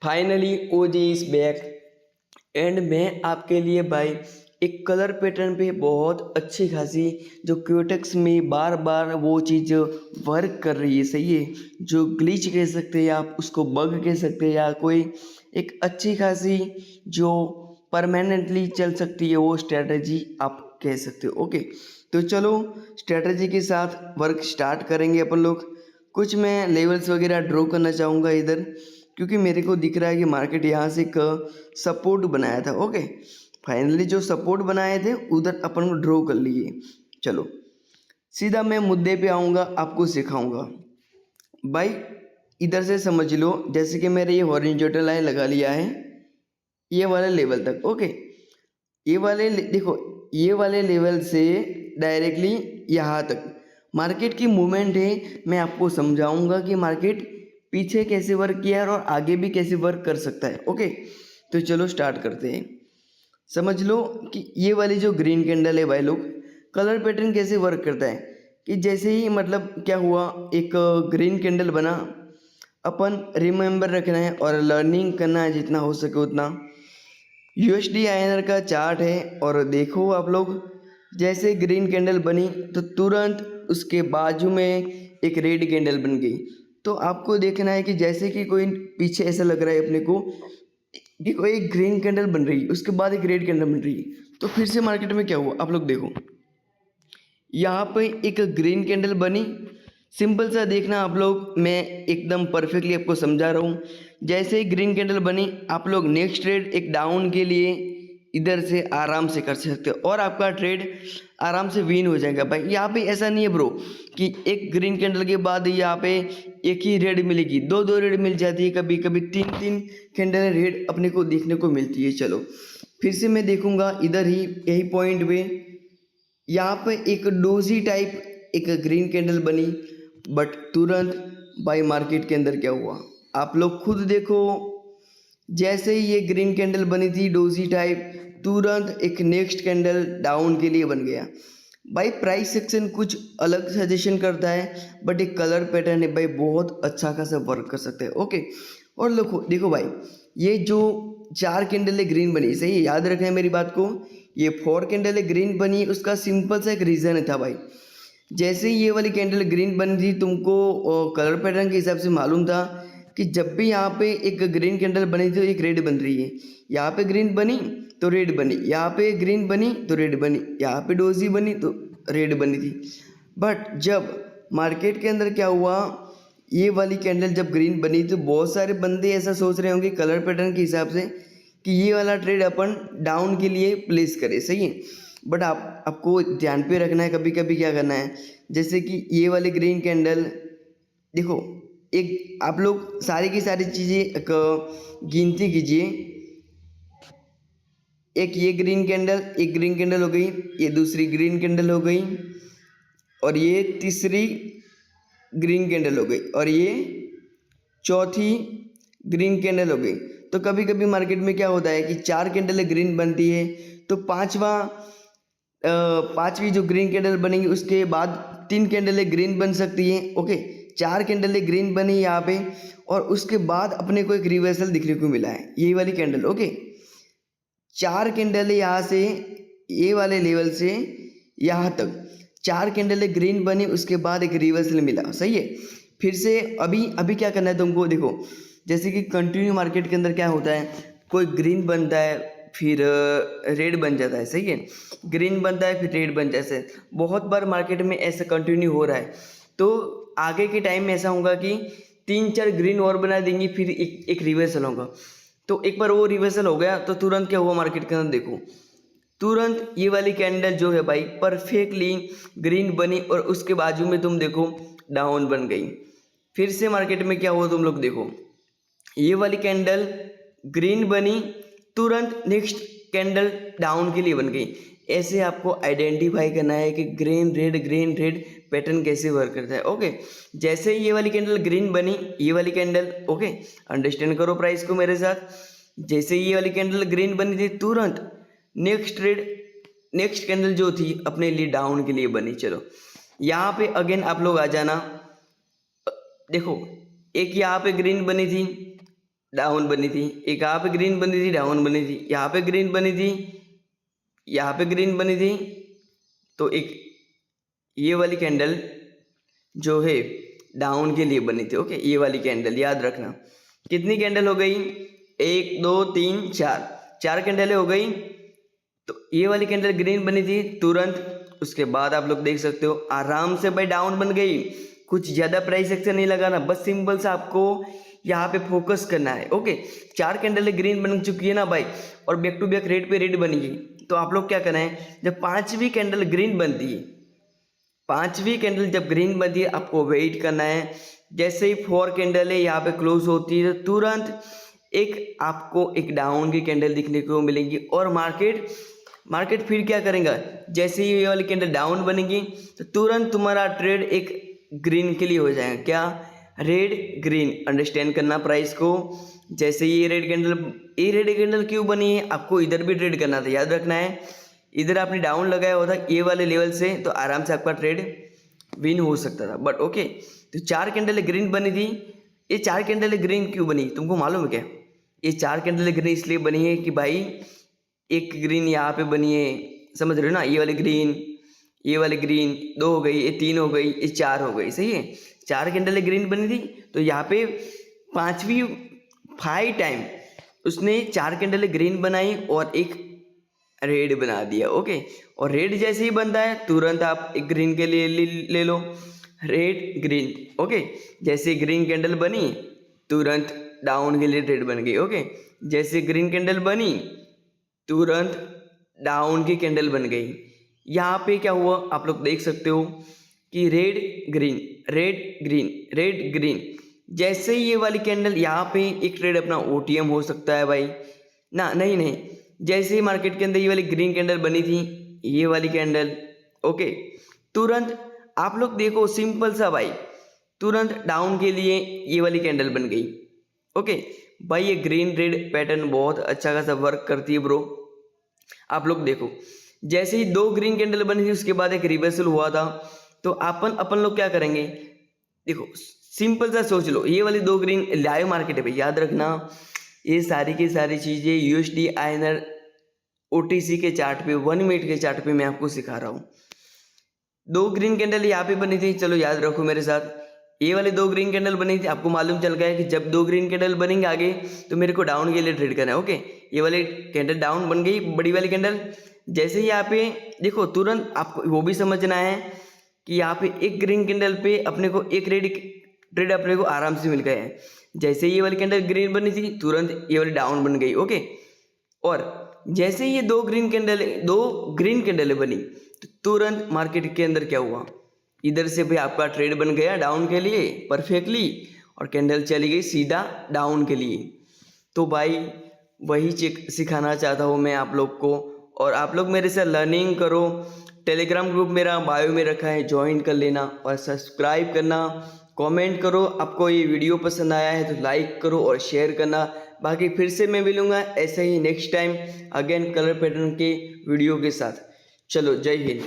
Finally OG is back and मैं आपके लिए भाई एक कलर पैटर्न पे बहुत अच्छी खासी जो क्यूटेक्स में बार बार वो चीज़ वर्क कर रही है, सही है। जो ग्लिच कह सकते हैं आप, उसको बग कह सकते हैं, या कोई एक अच्छी खासी जो परमानेंटली चल सकती है वो स्ट्रेटजी आप कह सकते हो। ओके, तो चलो स्ट्रेटजी के साथ वर्क स्टार्ट करेंगे अपन लोग। कुछ मैं लेवल्स वगैरह ड्रॉ करना चाहूँगा इधर, क्योंकि मेरे को दिख रहा है कि मार्केट यहाँ से एक सपोर्ट बनाया था। ओके, फाइनली जो सपोर्ट बनाए थे उधर अपन को ड्रॉ कर लिए। चलो सीधा मैं मुद्दे पे आऊँगा, आपको सिखाऊंगा भाई। इधर से समझ लो, जैसे कि मैंने ये हॉरिजॉन्टल लाइन लगा लिया है ये वाले लेवल तक। ओके, ये वाले देखो, ये वाले लेवल से डायरेक्टली यहाँ तक मार्केट की मूवमेंट है। मैं आपको समझाऊंगा कि मार्केट पीछे कैसे वर्क किया है और आगे भी कैसे वर्क कर सकता है। ओके, तो चलो स्टार्ट करते हैं। समझ लो कि ये वाली जो ग्रीन कैंडल है भाई लोग, कलर पैटर्न कैसे वर्क करता है कि जैसे ही मतलब क्या हुआ, एक ग्रीन कैंडल बना, अपन रिमेंबर रखना है और लर्निंग करना है जितना हो सके उतना। यूएसडी आईएनआर का चार्ट है और देखो आप लोग, जैसे ग्रीन कैंडल बनी तो तुरंत उसके बाजू में एक रेड कैंडल बन गई। तो आपको देखना है कि जैसे कि कोई पीछे ऐसा लग रहा है अपने को कि कोई एक ग्रीन कैंडल बन रही है, उसके बाद एक रेड कैंडल बन रही है, तो फिर से मार्केट में क्या हुआ आप लोग देखो, यहाँ पे एक ग्रीन कैंडल बनी। सिंपल सा देखना आप लोग, मैं एकदम परफेक्टली आपको समझा रहा हूँ। जैसे ही ग्रीन कैंडल बनी, आप लोग नेक्स्ट ट्रेड एक डाउन के लिए इधर से आराम से कर सकते हो और आपका ट्रेड आराम से विन हो जाएगा भाई। यहाँ पे ऐसा नहीं है ब्रो कि एक ग्रीन कैंडल के बाद यहाँ पे एक ही रेड मिलेगी, दो दो रेड मिल जाती है, कभी कभी तीन तीन कैंडल रेड अपने को देखने को मिलती है। चलो फिर से मैं देखूंगा इधर ही, यही पॉइंट पे यहाँ पे एक डोजी टाइप एक ग्रीन कैंडल बनी, बट तुरंत बाई मार्केट के अंदर क्या हुआ आप लोग खुद देखो। जैसे ही ये ग्रीन कैंडल बनी थी डोजी टाइप, तुरंत एक नेक्स्ट कैंडल डाउन के लिए बन गया भाई। प्राइस सेक्शन कुछ अलग सजेशन करता है, बट एक कलर पैटर्न है भाई, बहुत अच्छा खासा वर्क कर सकते हैं। ओके, और देखो देखो भाई, ये जो चार कैंडल ग्रीन बनी, सही याद रखना है मेरी बात को, ये फोर कैंडल ग्रीन बनी, उसका सिंपल सा एक रीज़न था भाई। जैसे ही ये वाली कैंडल ग्रीन बनी थी, तुमको कलर पैटर्न के हिसाब से मालूम था कि जब भी यहाँ पे एक ग्रीन कैंडल बनी तो एक रेड बन रही है, यहाँ पे ग्रीन बनी तो रेड बनी, यहाँ पे ग्रीन बनी तो रेड बनी, यहाँ पे डोजी बनी तो रेड बनी थी। बट जब मार्केट के अंदर क्या हुआ, ये वाली कैंडल जब ग्रीन बनी तो बहुत सारे बंदे ऐसा सोच रहे होंगे कलर पैटर्न के हिसाब से कि ये वाला ट्रेड अपन डाउन के लिए प्लेस करें, सही है। बट आपको ध्यान पे रखना है, कभी कभी क्या करना है, जैसे कि ये वाली ग्रीन कैंडल देखो, एक आप लोग सारी की सारी चीज़ें गिनती कीजिए। एक ये ग्रीन कैंडल, एक ग्रीन कैंडल हो गई, ये दूसरी ग्रीन कैंडल हो गई, और ये तीसरी ग्रीन कैंडल हो गई, और ये चौथी ग्रीन कैंडल हो गई। तो कभी कभी मार्केट में क्या होता है कि चार कैंडल ग्रीन बनती है, तो पांचवी जो ग्रीन कैंडल बनेगी उसके बाद तीन कैंडल ग्रीन बन सकती है। ओके, चार कैंडल ग्रीन बनी यहाँ पे, और उसके बाद अपने को एक रिवर्सल दिखने को मिला है, यही वाली कैंडल। ओके, चार कैंडल यहाँ से ये वाले लेवल से यहाँ तक चार कैंडल ग्रीन बनी, उसके बाद एक रिवर्सल मिला, सही है। फिर से अभी अभी क्या करना है तुमको, देखो जैसे कि कंटिन्यू मार्केट के अंदर क्या होता है, कोई ग्रीन बनता है फिर रेड बन जाता है, सही है, ग्रीन बनता है फिर रेड बन जाता है। बहुत बार मार्केट में ऐसा कंटिन्यू हो रहा है, तो आगे के टाइम में ऐसा होगा कि तीन चार ग्रीन और बना देंगी, फिर एक रिवर्सल होगा। तो एक बार वो रिवर्सल हो गया तो तुरंत क्या हुआ मार्केट के अंदर, देखो तुरंत ये वाली कैंडल जो है भाई परफेक्टली ग्रीन बनी, और उसके बाजू में तुम देखो डाउन बन गई। फिर से मार्केट में क्या हुआ तुम लोग देखो, ये वाली कैंडल ग्रीन बनी, तुरंत नेक्स्ट कैंडल डाउन के लिए बन गई। ऐसे आपको आइडेंटिफाई करना है कि ग्रीन रेड पैटर्न कैसे वर्क करता है। ओके, जैसे ही ये वाली कैंडल ग्रीन बनी, ये वाली कैंडल, ओके अंडरस्टैंड करो प्राइस को मेरे साथ, जैसे ये वाली कैंडल ग्रीन बनी थी तुरंत नेक्स्ट कैंडल जो थी अपने लिए डाउन के लिए बनी। चलो यहाँ पे अगेन आप लोग आ जाना, देखो एक यहाँ पे ग्रीन बनी थी, डाउन बनी थी, एक यहाँ पे ग्रीन बनी थी, डाउन बनी थी, यहाँ पे ग्रीन बनी थी, यहाँ पे ग्रीन बनी थी। तो एक ये वाली कैंडल जो है डाउन के लिए बनी थी। ओके, ये वाली कैंडल याद रखना। कितनी कैंडल हो गई? 1 2 3 4, 4 कैंडलें हो गई। तो ये वाली कैंडल ग्रीन बनी थी तुरंत, उसके बाद आप लोग देख सकते हो आराम से भाई डाउन बन गई। कुछ ज़्यादा प्राइस एक्शन नहीं लगाना, बस सिंपल सा आपको यहाँ पे फोकस करना है। ओके, 4 कैंडलें ग्रीन बन चुकी है ना भाई, और बैक टू बैक रेड पे रेड बनी गई। तो आप लोग क्या करना है, जब 5वीं कैंडल ग्रीन बनती है, 5वीं कैंडल जब ग्रीन बनती है, आपको वेट करना है। जैसे ही 4 कैंडल है यहाँ पे क्लोज होती है, तो तुरंत एक आपको एक डाउन की कैंडल दिखने को मिलेगी। और मार्केट फिर क्या करेगा, जैसे ही ये वाली कैंडल डाउन बनेगी, तो तुरंत तुम्हारा ट्रेड एक ग्रीन के लिए हो जाएगा। क्या? Red green. अंडरस्टैंड करना प्राइस को। जैसे ये रेड कैंडल क्यों बनी है, आपको इधर भी ट्रेड करना था, याद रखना है। इधर आपने डाउन लगाया होता ये वाले लेवल से, तो आराम से आपका ट्रेड विन हो सकता था। बट ओके, तो 4 कैंडल ग्रीन बनी थी। ये 4 कैंडल ग्रीन क्यों बनी, तुमको मालूम है क्या? ये 4 कैंडल ग्रीन इसलिए बनी है कि भाई एक ग्रीन यहाँ पे बनी है, समझ रहे हो ना? ये वाली ग्रीन, ये वाली ग्रीन 2 हो गई, ये 3 हो गई, ये 4 हो गई, सही है। 4 कैंडल ग्रीन बनी थी, तो यहाँ पे 5 टाइम उसने 4 कैंडल ग्रीन बनाई और एक रेड बना दिया। ओके, और रेड जैसे ही बनता है, तुरंत आप एक ग्रीन के लिए ले लो, रेड ग्रीन। ओके, जैसे ग्रीन कैंडल बनी, तुरंत डाउन के लिए रेड बन गई। ओके, जैसे ग्रीन कैंडल बनी, तुरंत डाउन की कैंडल बन गई। यहाँ पे क्या हुआ आप लोग देख सकते हो कि red green, red green, red green. जैसे ही ये वाली कैंडल, यहाँ पे एक ट्रेड अपना ओटीएम हो सकता है भाई ना? नहीं, जैसे ही मार्केट के अंदर ये वाली ग्रीन कैंडल बनी थी, ये वाली कैंडल, ओके, तुरंत आप लोग देखो सिंपल सा भाई, तुरंत डाउन के लिए ये वाली कैंडल बन गई। ओके भाई, ये ग्रीन रेड पैटर्न बहुत अच्छा खासा वर्क करती है ब्रो। आप लोग देखो, जैसे ही 2 ग्रीन कैंडल बनी थी, उसके बाद एक रिवर्सल हुआ था। तो अपन लोग क्या करेंगे, देखो सिंपल सा सोच लो, ये वाली 2 ग्रीन लाइव मार्केट है भाई, याद रखना। ये सारी की सारी चीज़ें यूएसडी आईएनआर ओटीसी के चार्ट पे, 1 मिनट के चार्ट पे मैं आपको सिखा रहा हूँ। 2 ग्रीन कैंडल यहाँ पे बनी थी, चलो याद रखो मेरे साथ। ये वाली 2 ग्रीन कैंडल बनी थी, आपको मालूम चल गया है कि जब 2 ग्रीन कैंडल बनेंगे आगे, तो मेरे को डाउन के लिए ट्रेड करना है। ओके, ये वाली कैंडल डाउन बन गई, बड़ी वाली कैंडल। जैसे ही यहाँ पे देखो, तुरंत आपको वो भी समझना है कि यहाँ पे एक ग्रीन कैंडल पे अपने को एक रेड ट्रेड अपने को आराम से मिल गया है। जैसे ये वाली कैंडल ग्रीन बनी थी, तुरंत ये वाली डाउन बन गई। ओके, और जैसे ये 2 ग्रीन कैंडल बनी, तो तुरंत मार्केट के अंदर क्या हुआ, इधर से भी आपका ट्रेड बन गया डाउन के लिए परफेक्टली, और कैंडल चली गई सीधा डाउन के लिए। तो भाई वही सिखाना चाहता हूँ मैं आप लोग को, और आप लोग मेरे से लर्निंग करो। टेलीग्राम ग्रुप मेरा बायो में रखा है, ज्वाइन कर लेना और सब्सक्राइब करना। कमेंट करो, आपको ये वीडियो पसंद आया है तो लाइक करो और शेयर करना। बाकी फिर से मैं मिलूँगा ऐसे ही next time again colour pattern के वीडियो के साथ। चलो, जय हिंद।